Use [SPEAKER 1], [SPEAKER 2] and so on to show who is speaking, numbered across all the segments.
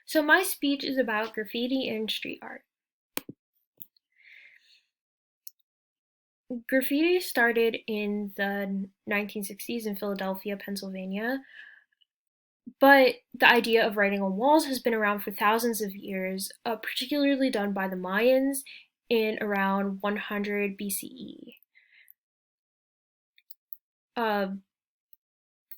[SPEAKER 1] So my speech is about graffiti and street art. Graffiti started in the 1960s in Philadelphia, Pennsylvania, but the idea of writing on walls has been around for thousands of years, particularly done by the Mayans in around 100 BCE. Uh,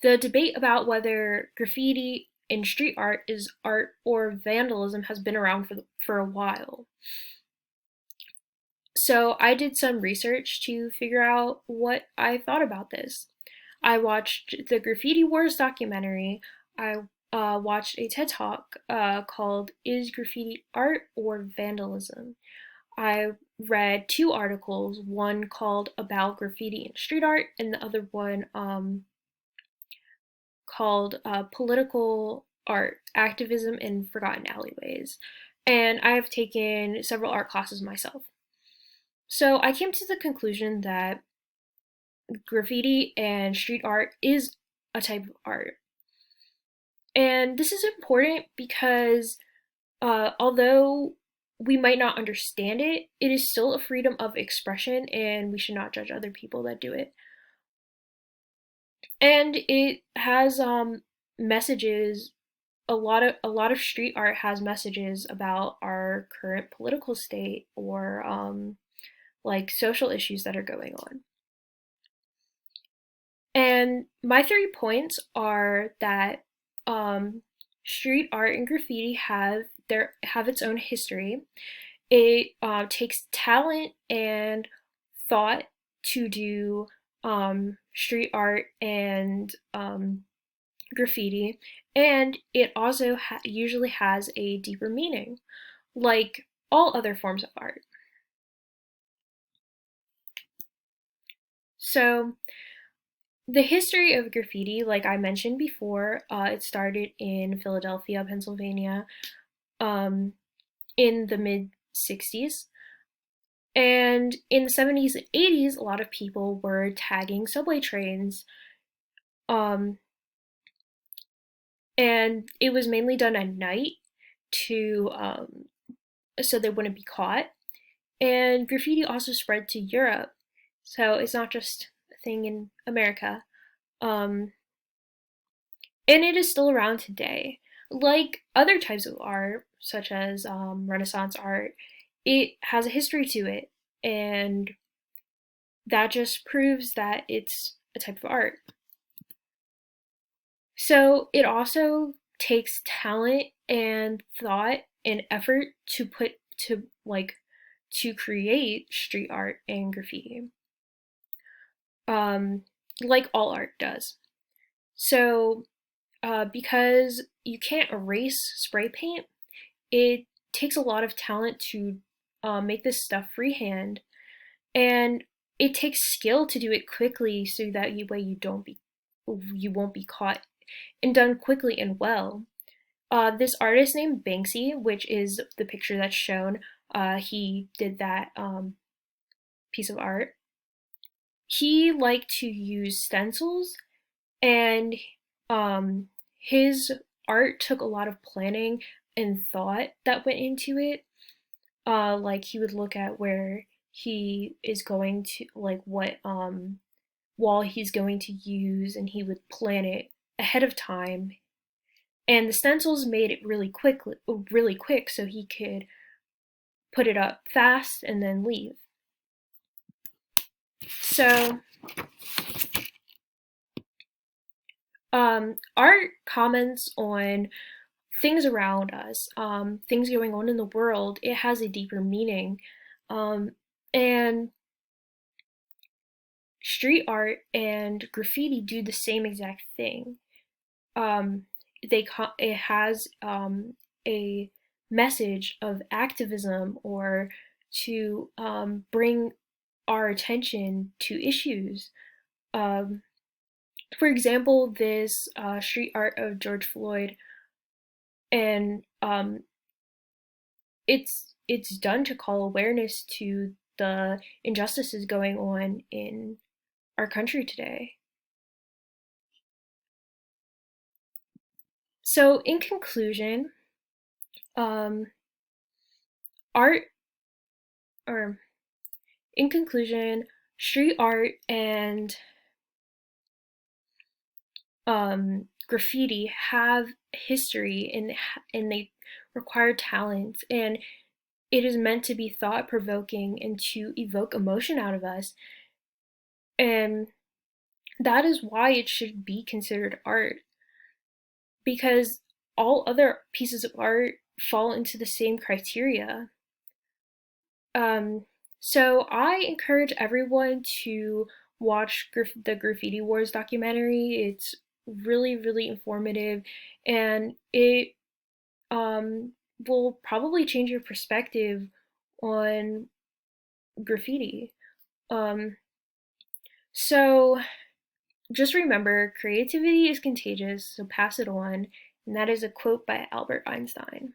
[SPEAKER 1] the debate about whether graffiti in street art is art or vandalism has been around for a while. So I did some research to figure out what I thought about this. I watched the Graffiti Wars documentary. I watched a TED Talk called Is Graffiti Art or Vandalism? I read two articles, one called About Graffiti and Street Art, and the other one called Political Art, Activism in Forgotten Alleyways. And I've taken several art classes myself. So I came to the conclusion that graffiti and street art is a type of art. And this is important because although we might not understand it, it is still a freedom of expression and we should not judge other people that do it. And it has messages. A lot of street art has messages about our current political state or like social issues that are going on. And my 3 points are that street art and graffiti have its own history. It takes talent and thought to do street art and graffiti, and it also usually has a deeper meaning, like all other forms of art. So the history of graffiti, like I mentioned before, it started in Philadelphia, Pennsylvania, um, in the mid 60s. And in the 70s and 80s, a lot of people were tagging subway trains. Um, and it was mainly done at night to so they wouldn't be caught. And graffiti also spread to Europe. So it's not just a thing in America. Um, and it is still around today. Like other types of art, such as Renaissance art, it has a history to it, and that just proves that it's a type of art. So it also takes talent and thought and effort to put to like to create street art and graffiti, um, like all art does. So because you can't erase spray paint, it takes a lot of talent to make this stuff freehand, and it takes skill to do it quickly so that you won't be caught, and done quickly and well. This artist named Banksy, which is the picture that's shown, he did that piece of art. He liked to use stencils, and his art took a lot of planning and thought that went into it. Like he would look at where he is going to, like what wall he's going to use, and he would plan it ahead of time. And the stencils made it really quick, so he could put it up fast and then leave. So art comments on things around us, things going on in the world. It has a deeper meaning. And street art and graffiti do the same exact thing. Um, it has a message of activism or to bring our attention to issues. Um, for example, this street art of George Floyd, and it's done to call awareness to the injustices going on in our country today. So, in conclusion, Um, art, or in conclusion, street art and graffiti have history and they require talent, and it is meant to be thought provoking and to evoke emotion out of us. And that is why it should be considered art, because all other pieces of art fall into the same criteria. Um, so I encourage everyone to watch the Graffiti Wars documentary. It's really, really informative, and it um, will probably change your perspective on graffiti. Um, so just remember, creativity is contagious, so pass it on. And that is a quote by Albert Einstein.